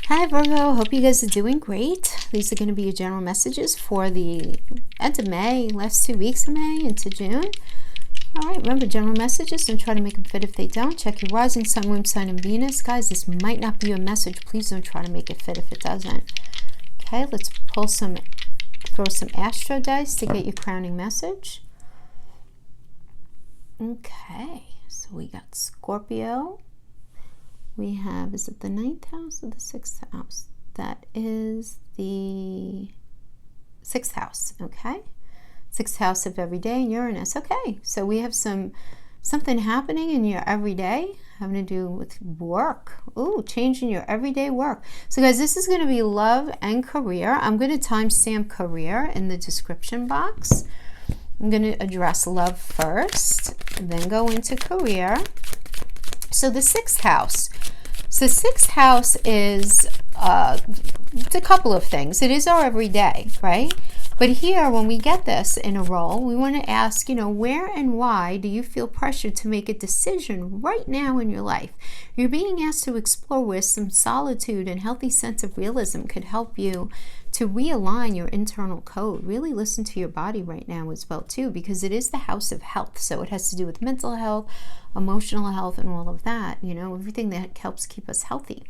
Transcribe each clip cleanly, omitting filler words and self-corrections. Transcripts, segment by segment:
Hi Virgo, hope you guys are doing great. These are going to be your general messages for the end of May, last 2 weeks of May into June. All right, remember general messages, don't try to make them fit if they don't. Check your rising sun, moon, sign, and Venus. Guys, this might not be your message. Please don't try to make it fit if it doesn't. Okay, let's throw some astro dice to get your crowning message. Okay, so we got Scorpio. We have, is it the 9th house or the 6th house? That is the 6th house, okay? 6th house of everyday and Uranus. Okay, so we have something happening in your everyday having to do with work. Ooh, changing your everyday work. So guys, this is going to be love and career. I'm going to timestamp career in the description box. I'm going to address love first, and then go into career. So the 6th house. So the 6th house is it's a couple of things. It is our everyday, right? But here, when we get this in a role, we want to ask, where and why do you feel pressured to make a decision right now in your life? You're being asked to explore where some solitude and healthy sense of realism could help you to realign your internal code. Really listen to your body right now as well, too, because it is the house of health. So it has to do with mental health, emotional health, and all of that, everything that helps keep us healthy.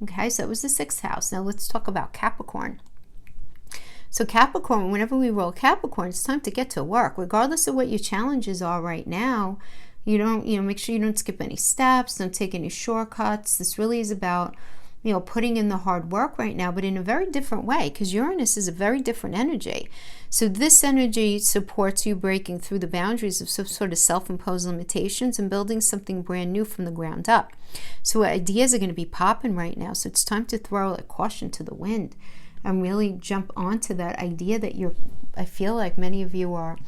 Okay, so it was the 6th house. Now let's talk about Capricorn. So Capricorn, whenever we roll Capricorn, it's time to get to work. Regardless of what your challenges are right now, make sure you don't skip any steps, don't take any shortcuts. This really is about, putting in the hard work right now, but in a very different way, because Uranus is a very different energy. So this energy supports you breaking through the boundaries of some sort of self-imposed limitations and building something brand new from the ground up. So ideas are going to be popping right now. So it's time to throw caution to the wind and really jump onto that idea that I feel like many of you are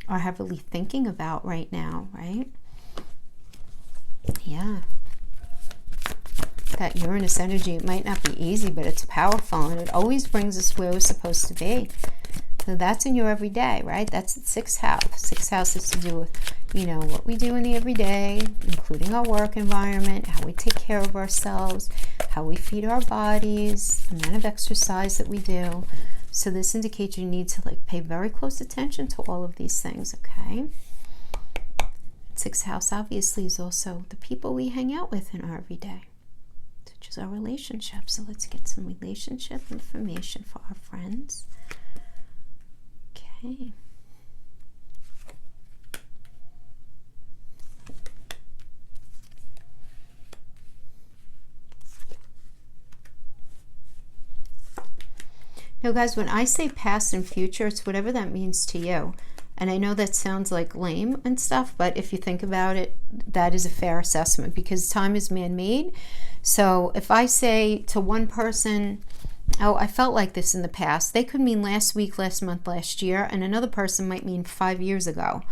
heavily thinking about right now, right? Yeah. That Uranus energy, it might not be easy, but it's powerful, and it always brings us where we're supposed to be. So that's in your everyday, right? That's the 6th house. 6th house is to do with, what we do in the everyday, including our work environment, how we take care of ourselves, how we feed our bodies, the amount of exercise that we do. So this indicates you need to pay very close attention to all of these things, okay? 6th house obviously is also the people we hang out with in our everyday, which is our relationships. So let's get some relationship information for our friends. Okay. Now guys, when I say past and future, it's whatever that means to you. And I know that sounds like lame and stuff, but if you think about it, that is a fair assessment, because time is man-made. So if I say to one person, oh, I felt like this in the past, they could mean last week, last month, last year, and another person might mean 5 years ago.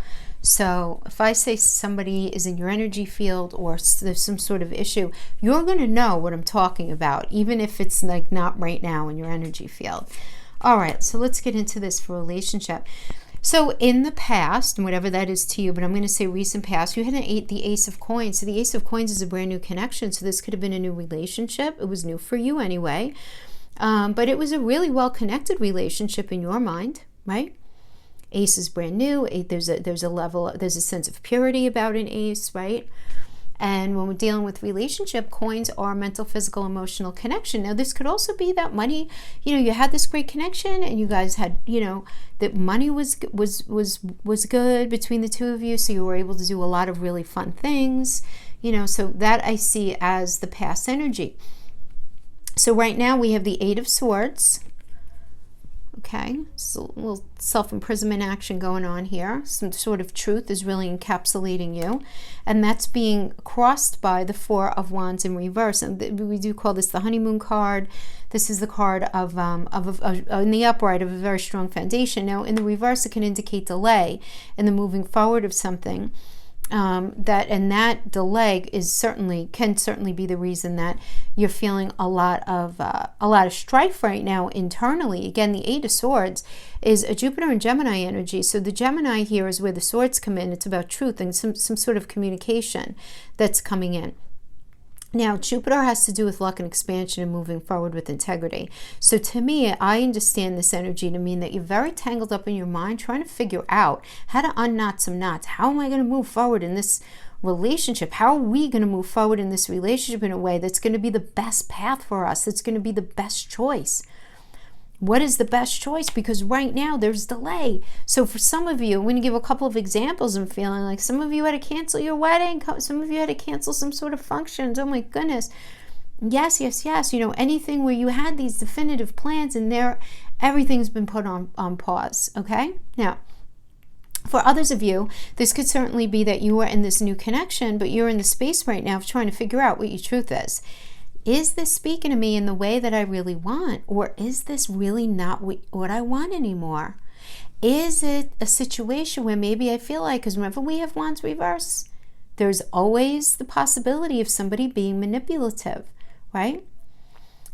So if I say somebody is in your energy field or there's some sort of issue, you're going to know what I'm talking about, even if it's not right now in your energy field. All right, so let's get into this for relationship. So in the past, and whatever that is to you, but I'm going to say recent past, you had the Ace of Coins. So the Ace of Coins is a brand new connection. So this could have been a new relationship. It was new for you anyway. But it was a really well-connected relationship in your mind, right? Ace is brand new. There's a sense of purity about an ace, right? And when we're dealing with relationship, coins are mental, physical, emotional connection. Now, this could also be that money, you had this great connection, and you guys had, that money was good between the two of you, so you were able to do a lot of really fun things, so that I see as the past energy. So right now we have the 8 of Swords. Okay, so a little self-imprisonment action going on here. Some sort of truth is really encapsulating you. And that's being crossed by the 4 of Wands in reverse. And we do call this the honeymoon card. This is the card of in the upright of a very strong foundation. Now, in the reverse, it can indicate delay in the moving forward of something. That delay can certainly be the reason that you're feeling a lot of strife right now internally. Again, the 8 of Swords is a Jupiter and Gemini energy. So the Gemini here is where the swords come in. It's about truth and some sort of communication that's coming in. Now, Jupiter has to do with luck and expansion and moving forward with integrity. So to me, I understand this energy to mean that you're very tangled up in your mind, trying to figure out how to unknot some knots. How am I going to move forward in this relationship? How are we going to move forward in this relationship in a way that's going to be the best path for us, that's going to be the best choice? What is the best choice? Because right now there's delay. So for some of you, I'm going to give a couple of examples. I'm feeling like some of you had to cancel your wedding. Some of you had to cancel some sort of functions. Oh my goodness. Yes. Anything where you had these definitive plans and everything's been put on pause. Okay. Now, for others of you, this could certainly be that you are in this new connection, but you're in the space right now of trying to figure out what your truth is. Is this speaking to me in the way that I really want? Or is this really not what I want anymore? Is it a situation where maybe I feel like, because whenever we have wands reverse, there's always the possibility of somebody being manipulative, right?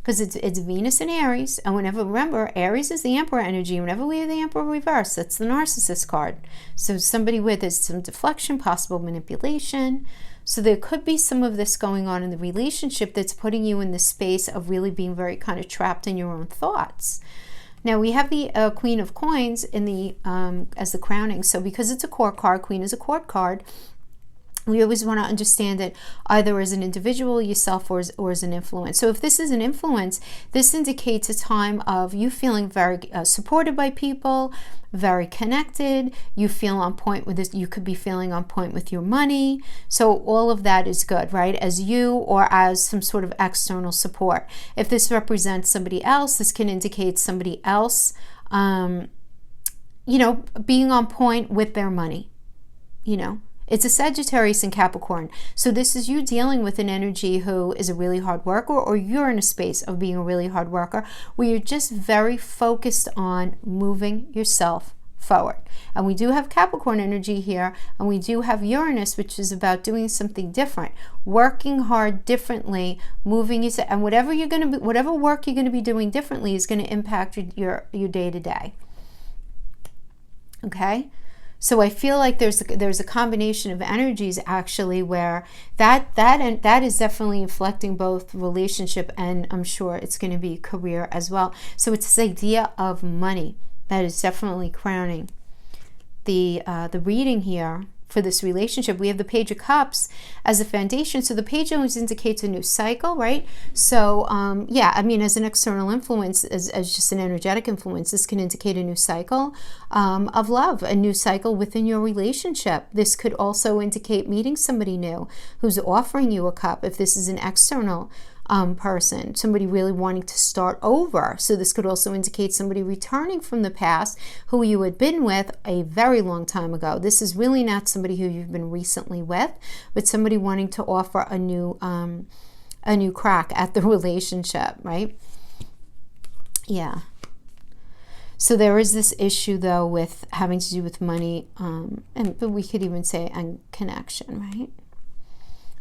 Because it's Venus and Aries. And remember, Aries is the Emperor energy. Whenever we have the Emperor reverse, that's the Narcissist card. So somebody with some deflection, possible manipulation. So there could be some of this going on in the relationship that's putting you in the space of really being very kind of trapped in your own thoughts. Now we have the Queen of Coins in the as the crowning. So because it's a court card, Queen is a court card, we always want to understand it either as an individual, yourself, or as an influence. So if this is an influence, this indicates a time of you feeling very supported by people, very connected. You feel on point with this. You could be feeling on point with your money. So all of that is good, right? As you or as some sort of external support. If this represents somebody else, this can indicate somebody else, being on point with their money, It's a Sagittarius and Capricorn. So this is you dealing with an energy who is a really hard worker, or you're in a space of being a really hard worker where you're just very focused on moving yourself forward. And we do have Capricorn energy here, and we do have Uranus, which is about doing something different, working hard differently, moving yourself, and whatever work you're going to be doing differently is going to impact your day-to-day. Okay? So I feel like there's a combination of energies actually where that is definitely inflecting both relationship and I'm sure it's going to be career as well. So it's this idea of money that is definitely crowning the reading here for this relationship. We have the Page of Cups as a foundation. So the page always indicates a new cycle, right? So as an external influence, as just an energetic influence, this can indicate a new cycle of love, a new cycle within your relationship. This could also indicate meeting somebody new who's offering you a cup, if this is an external person, somebody really wanting to start over. So this could also indicate somebody returning from the past who you had been with a very long time ago. This is really not somebody who you've been recently with, but somebody wanting to offer a new crack at the relationship, right? Yeah. So there is this issue though with having to do with money, but we could even say and connection, right?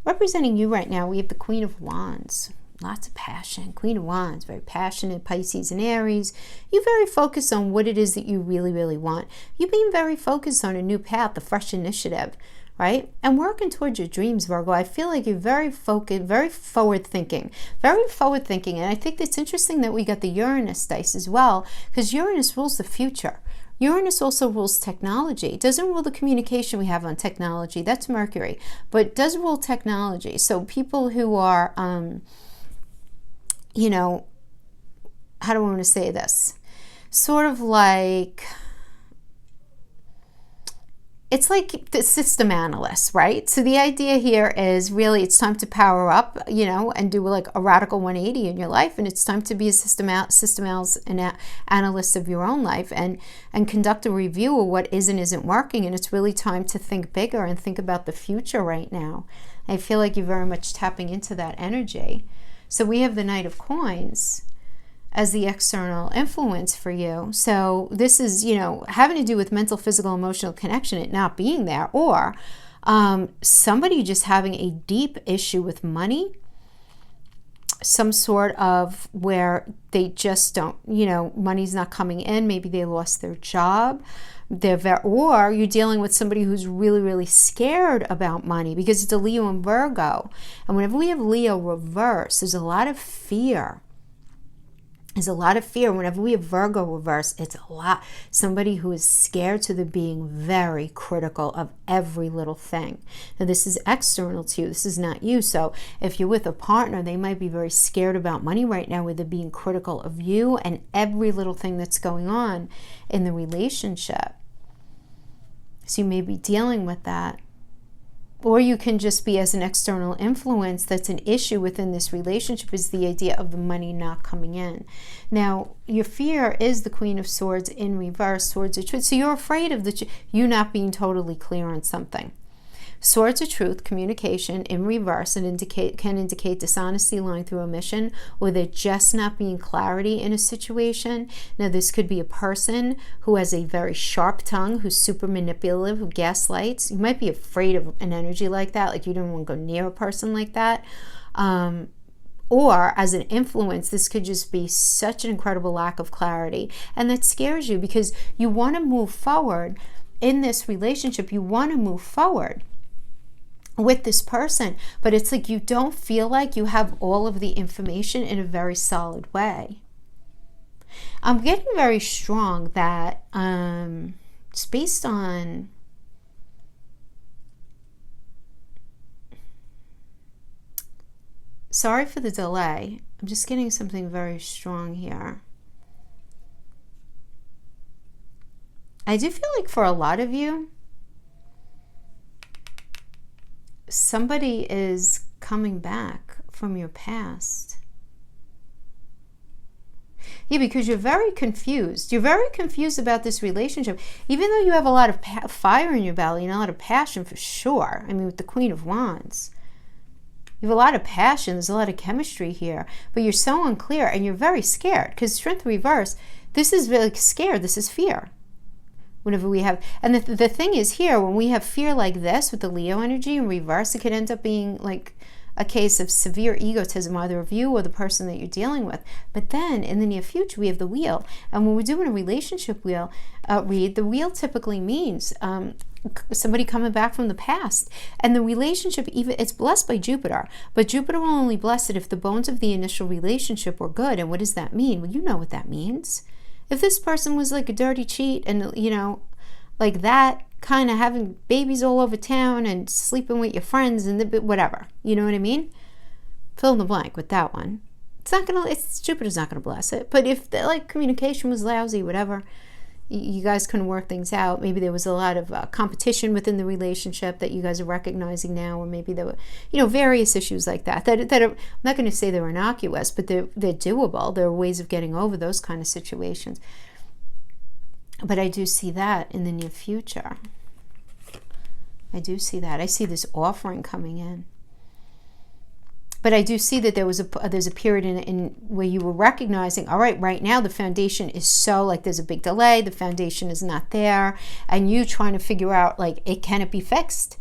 Representing you right now, we have the Queen of Wands. Lots of passion. Queen of Wands, very passionate, Pisces and Aries. You're very focused on what it is that you really, really want. You're being very focused on a new path, a fresh initiative, right? And working towards your dreams, Virgo. I feel like you're very focused, very forward-thinking. And I think it's interesting that we got the Uranus dice as well, because Uranus rules the future. Uranus also rules technology. It doesn't rule the communication we have on technology. That's Mercury. But it does rule technology. So people who are, how do I want to say this? Sort of like, it's like the system analyst, right? So the idea here is really it's time to power up, and do like a radical 180 in your life. And it's time to be a system analyst of your own life and conduct a review of what is and isn't working. And it's really time to think bigger and think about the future right now. I feel like you're very much tapping into that energy. So we have the Knight of Coins as the external influence for you. So this is, having to do with mental, physical, emotional connection, it not being there, or somebody just having a deep issue with money, some sort of where they just don't, money's not coming in. Maybe they lost their job. Or you're dealing with somebody who's really, really scared about money, because it's a Leo and Virgo. And whenever we have Leo reverse, there's a lot of fear. There's a lot of fear. Whenever we have Virgo reverse, it's a lot. Somebody who is scared to the being very critical of every little thing. Now, this is external to you. This is not you. So if you're with a partner, they might be very scared about money right now, where they're being critical of you and every little thing that's going on in the relationship. So you may be dealing with that. Or you can just be as an external influence that's an issue within this relationship, is the idea of the money not coming in. Now, your fear is the Queen of Swords in reverse, Swords of Truth. So you're afraid of you not being totally clear on something. Swords of Truth, communication in reverse, and can indicate dishonesty, lying through omission, or they're just not being clarity in a situation. Now, this could be a person who has a very sharp tongue, who's super manipulative, who gaslights. You might be afraid of an energy like that, like you don't want to go near a person like that. Or as an influence, this could just be such an incredible lack of clarity, and that scares you because you want to move forward in this relationship. You want to move forward with this person, but it's like you don't feel like you have all of the information in a very solid way. I'm getting very strong that it's based on sorry for the delay. I'm just getting something very strong here. I do feel like for a lot of you, somebody is coming back from your past. Yeah, because you're very confused. You're very confused about this relationship, even though you have a lot of fire in your belly and a lot of passion for sure. I mean, with the Queen of Wands, you have a lot of passion. There's a lot of chemistry here, but you're so unclear and you're very scared because Strength reverse, this is really scared. This is fear. Whenever we have, and the thing is here, when we have fear like this with the Leo energy in reverse, it could end up being like a case of severe egotism, either of you or the person that you're dealing with. But then in the near future, we have the Wheel. And when we're doing a relationship wheel read, the Wheel typically means somebody coming back from the past. And the relationship, even it's blessed by Jupiter, but Jupiter will only bless it if the bones of the initial relationship were good. And what does that mean? Well, you know what that means. If this person was like a dirty cheat and, you know, like that, kind of having babies all over town and sleeping with your friends and whatever, you know what I mean? Fill in the blank with that one. Jupiter's not gonna bless it. But if the communication was lousy, whatever, you guys couldn't work things out. Maybe there was a lot of competition within the relationship that you guys are recognizing now, or maybe there were, various issues like that. That are, I'm not going to say they're innocuous, but they're doable. There are ways of getting over those kind of situations. But I do see that in the near future. I do see that. I see this offering coming in. But I do see that there's a period in where you were recognizing, all right now the foundation is there's a big delay, the foundation is not there, and you trying to figure out can it be fixed?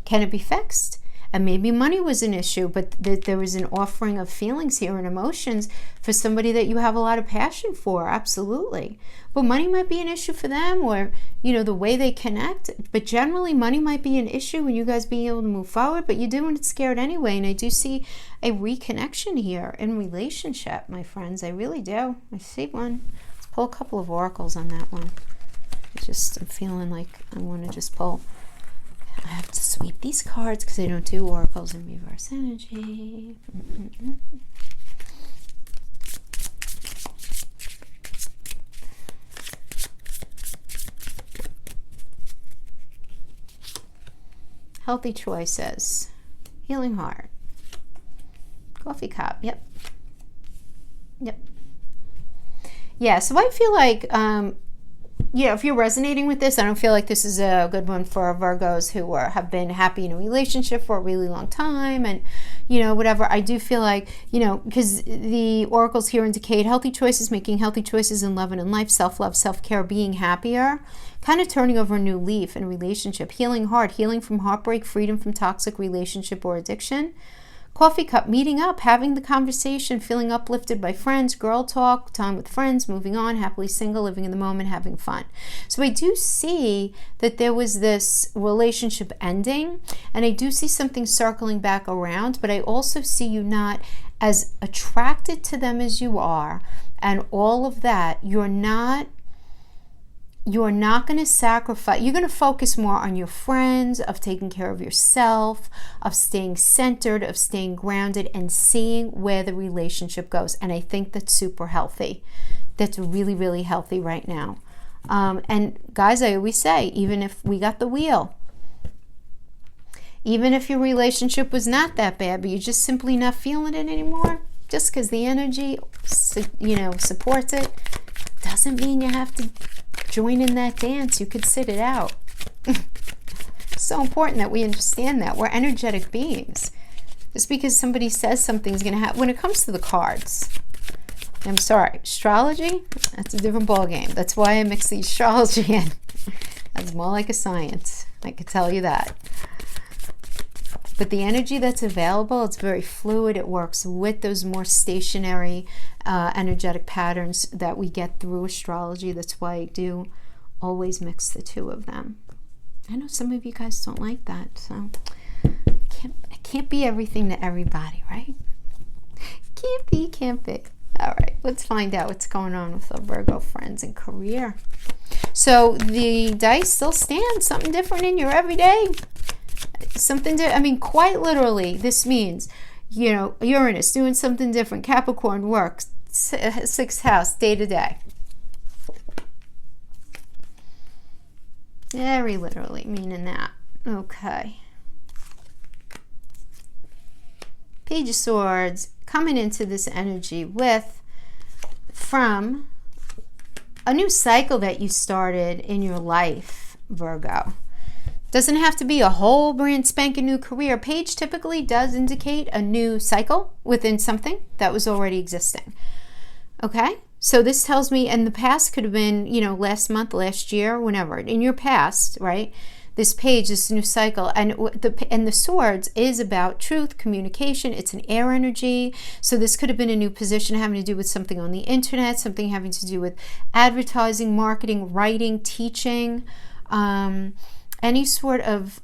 Can it be fixed? And maybe money was an issue, but there was an offering of feelings here and emotions for somebody that you have a lot of passion for, absolutely. But money might be an issue for them, or, the way they connect. But generally, money might be an issue when you guys being able to move forward, but you're doing it scared anyway. And I do see a reconnection here in relationship, my friends. I really do. I see one. Let's pull a couple of oracles on that one. I'm feeling like I want to just pull. I have to sweep these cards because I don't do oracles in reverse energy. Healthy choices. Healing heart. Coffee cup. Yep. Yeah, so I feel like if you're resonating with this, I don't feel like this is a good one for Virgos who have been happy in a relationship for a really long time and, whatever. I do feel like, because the oracles here indicate healthy choices, making healthy choices in love and in life, self-love, self-care, being happier, kind of turning over a new leaf in a relationship, healing heart, healing from heartbreak, freedom from toxic relationship or addiction, Coffee cup, meeting up, having the conversation, feeling uplifted by friends, girl talk, time with friends, moving on, happily single, living in the moment, having fun. So I do see that there was this relationship ending, and I do see something circling back around, but I also see you not as attracted to them as you are, and all of that. You're not going to sacrifice. You're going to focus more on your friends, of taking care of yourself, of staying centered, of staying grounded, and seeing where the relationship goes. And I think that's super healthy. That's really, really healthy right now. And guys, I always say, even if we got the wheel, even if your relationship was not that bad, but you're just simply not feeling it anymore, just because the energy, supports it, doesn't mean you have to join in that dance. You could sit it out. So important that we understand that. We're energetic beings. Just because somebody says something's going to happen. When it comes to the cards, I'm sorry, astrology, that's a different ballgame. That's why I mix the astrology in. That's more like a science. I could tell you that. But the energy that's available, it's very fluid. It works with those more stationary energetic patterns that we get through astrology. That's why I do always mix the two of them. I know some of you guys don't like that, so I can't be everything to everybody, right? Can't be. All right, let's find out what's going on with our Virgo friends and career. So the dice still stand. Something different in your everyday. Quite literally, this means, Uranus doing something different. Capricorn works, 6th house, day to day. Very literally meaning that. Okay. Page of Swords coming into this energy from a new cycle that you started in your life, Virgo. Doesn't have to be a whole brand spanking new career. Page typically does indicate a new cycle within something that was already existing. Okay? So this tells me, and the past could have been, last month, last year, whenever. In your past, right? This page, this new cycle, and the swords is about truth, communication. It's an air energy. So this could have been a new position having to do with something on the internet, something having to do with advertising, marketing, writing, teaching, any sort of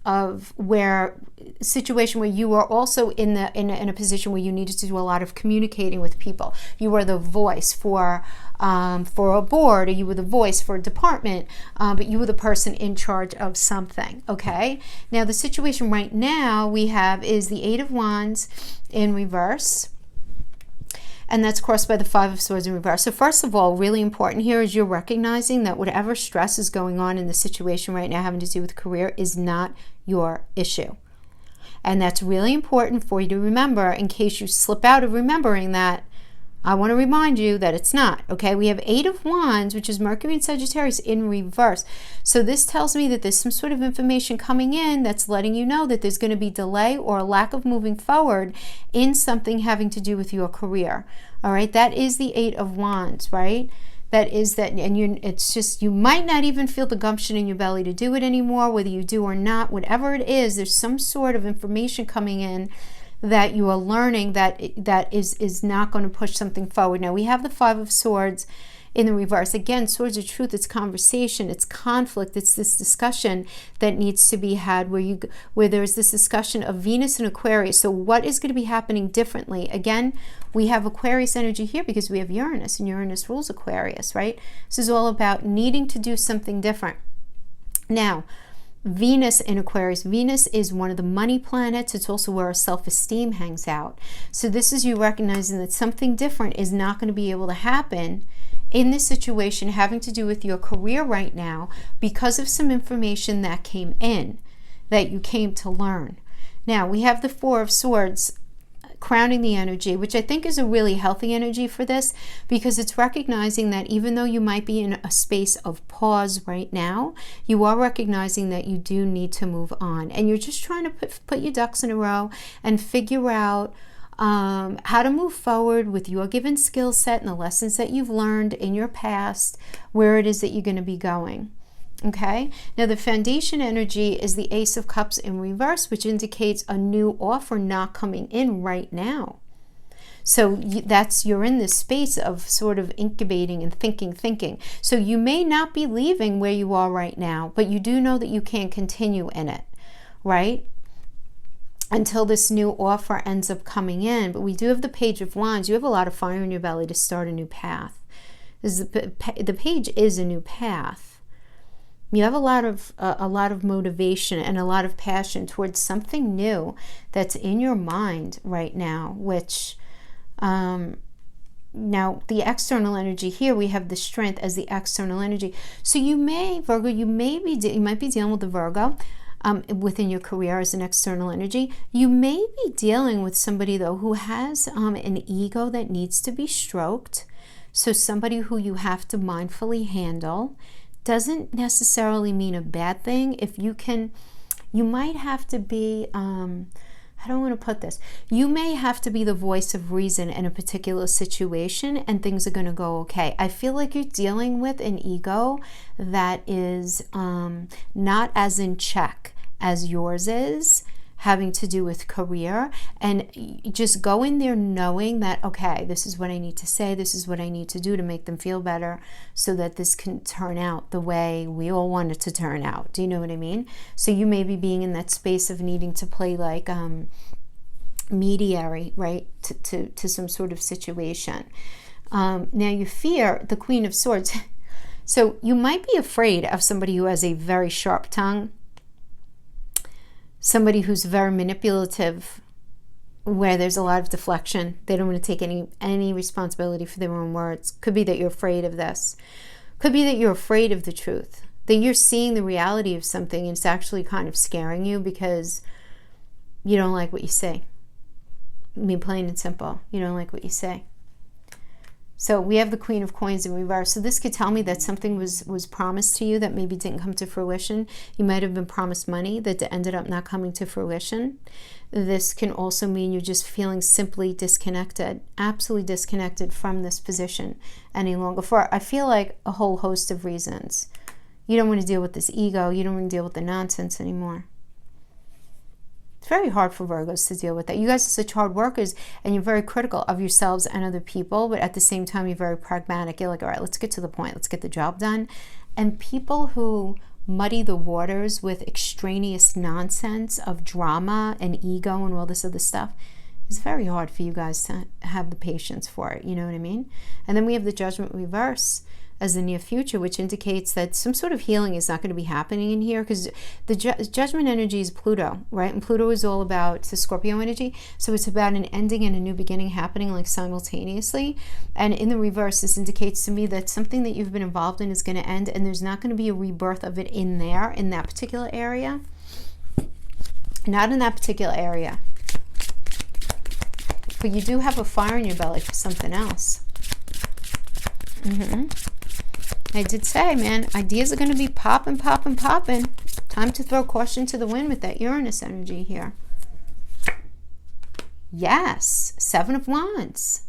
situation where you are also in a position where you needed to do a lot of communicating with people. You were the voice for a board, or you were the voice for a department, but you were the person in charge of something. Okay. Now the situation right now we have is the 8 of Wands in reverse. And that's crossed by the 5 of Swords in reverse. So first of all, really important here is you're recognizing that whatever stress is going on in the situation right now having to do with career is not your issue. And that's really important for you to remember in case you slip out of remembering that. I want to remind you that it's not, okay? We have 8 of Wands, which is Mercury and Sagittarius in reverse. So this tells me that there's some sort of information coming in that's letting you know that there's going to be delay or a lack of moving forward in something having to do with your career. All right, that is the 8 of Wands, right? That is that, and it's just, you might not even feel the gumption in your belly to do it anymore, whether you do or not, whatever it is, there's some sort of information coming in that you are learning that is not going to push something forward. Now we have the 5 of Swords in the reverse. Again, swords of truth, it's conversation, it's conflict, it's this discussion that needs to be had where there's this discussion of Venus and Aquarius. So what is going to be happening differently? Again, we have Aquarius energy here because we have Uranus, and Uranus rules Aquarius, right? This is all about needing to do something different. Now, Venus in Aquarius. Venus is one of the money planets. It's also where our self-esteem hangs out. So this is you recognizing that something different is not going to be able to happen in this situation having to do with your career right now because of some information that came in that you came to learn. Now we have the 4 of Swords crowning the energy, which I think is a really healthy energy for this, because it's recognizing that even though you might be in a space of pause right now, you are recognizing that you do need to move on, and you're just trying to put your ducks in a row and figure out how to move forward with your given skill set and the lessons that you've learned in your past, where it is that you're going to be going. Okay, now the foundation energy is the Ace of Cups in reverse, which indicates a new offer not coming in right now. So that's, you're in this space of sort of incubating and thinking. So you may not be leaving where you are right now, but you do know that you can't continue in it, right? Until this new offer ends up coming in. But we do have the Page of Wands. You have a lot of fire in your belly to start a new path. The page is a new path. You have a lot of motivation and a lot of passion towards something new that's in your mind right now, which now the external energy here, we have the Strength as the external energy. So you may, Virgo, you might be dealing with the Virgo within your career as an external energy. You may be dealing with somebody though who has an ego that needs to be stroked. So somebody who you have to mindfully handle. Doesn't necessarily mean a bad thing. If you can, you might have to be, I don't want to put this, you may have to be the voice of reason in a particular situation and things are going to go okay. I feel like you're dealing with an ego that is not as in check as yours is, having to do with career, and just go in there knowing that, okay, this is what I need to say, this is what I need to do to make them feel better so that this can turn out the way we all want it to turn out. Do you know what I mean? So you may be being in that space of needing to play like mediary, right, to some sort of situation. Now you fear the Queen of Swords. So you might be afraid of somebody who has a very sharp tongue, somebody who's very manipulative, where there's a lot of deflection. They don't want to take any responsibility for their own words. Could be that you're afraid of this. Could be that you're afraid of the truth, that you're seeing the reality of something and it's actually kind of scaring you because you don't like what you say. I mean, plain and simple, you don't like what you say. So we have the Queen of Coins in reverse. So this could tell me that something was promised to you that maybe didn't come to fruition. You might have been promised money that ended up not coming to fruition. This can also mean you're just feeling simply disconnected, absolutely disconnected from this position any longer for, I feel like, a whole host of reasons. You don't want to deal with this ego. You don't want to deal with the nonsense anymore. It's very hard for Virgos to deal with that. You guys are such hard workers and you're very critical of yourselves and other people, but at the same time, you're very pragmatic. You're like, all right, let's get to the point. Let's get the job done. And people who muddy the waters with extraneous nonsense of drama and ego and all this other stuff, it's very hard for you guys to have the patience for it. You know what I mean? And then we have the Judgment reverse as the near future, which indicates that some sort of healing is not going to be happening in here because the Judgment energy is Pluto, right? And Pluto is all about the Scorpio energy. So it's about an ending and a new beginning happening like simultaneously. And in the reverse, this indicates to me that something that you've been involved in is going to end and there's not going to be a rebirth of it in there, in that particular area. Not in that particular area. But you do have a fire in your belly for something else. I did say, man, ideas are going to be popping. Time to throw caution to the wind with that Uranus energy here. Yes, Seven of Wands.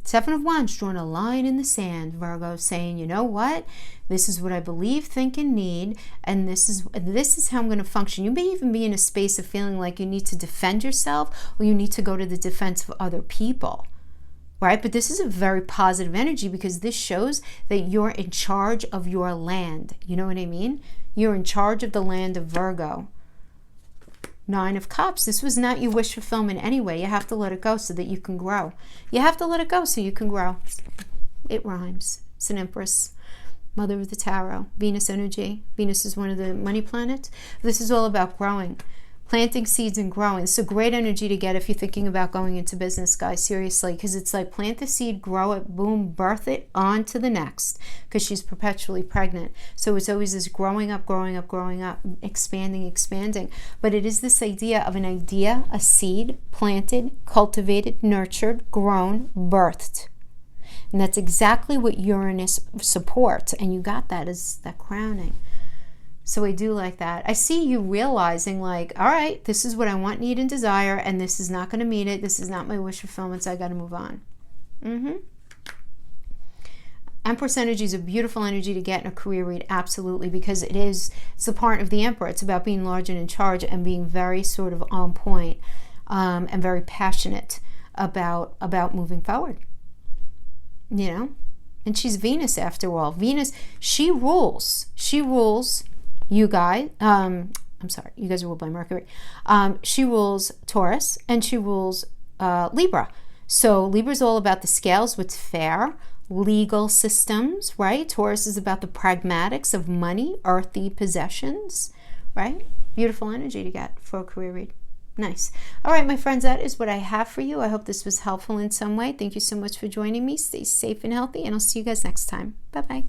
Seven of Wands, drawing a line in the sand, Virgo, saying, you know what? This is what I believe, think, and need, and this is how I'm going to function. You may even be in a space of feeling like you need to defend yourself or you need to go to the defense of other people. Right? But this is a very positive energy because this shows that you're in charge of your land. You know what I mean? You're in charge of the land of Virgo. Nine of Cups. This was not your wish fulfillment anyway. You have to let it go so that you can grow. You have to let it go so you can grow. It rhymes. It's an Empress. Mother of the Tarot. Venus energy. Venus is one of the money planets. This is all about growing. Planting seeds and growing. It's a great energy to get if you're thinking about going into business, guys, seriously, because it's like plant the seed, grow it, boom, birth it on to the next, because she's perpetually pregnant. So it's always this growing up, expanding. But it is this idea of an idea, a seed, planted, cultivated, nurtured, grown, birthed. And that's exactly what Uranus supports. And you got that as that crowning. So I do like that. I see you realizing like, all right, this is what I want, need, and desire, and this is not going to meet it. This is not my wish fulfillment, so I got to move on. Empress energy is a beautiful energy to get in a career read, absolutely, because it's the part of the Emperor. It's about being large and in charge and being very sort of on point, and very passionate about moving forward. You know? And she's Venus after all. Venus, she rules you guys. I'm sorry, you guys are ruled by Mercury. She rules Taurus and she rules Libra. So Libra's all about the scales, what's fair, legal systems, right? Taurus is about the pragmatics of money, earthy possessions, right? Beautiful energy to get for a career read. Nice. All right, my friends, that is what I have for you. I hope this was helpful in some way. Thank you so much for joining me. Stay safe and healthy, and I'll see you guys next time. Bye-bye.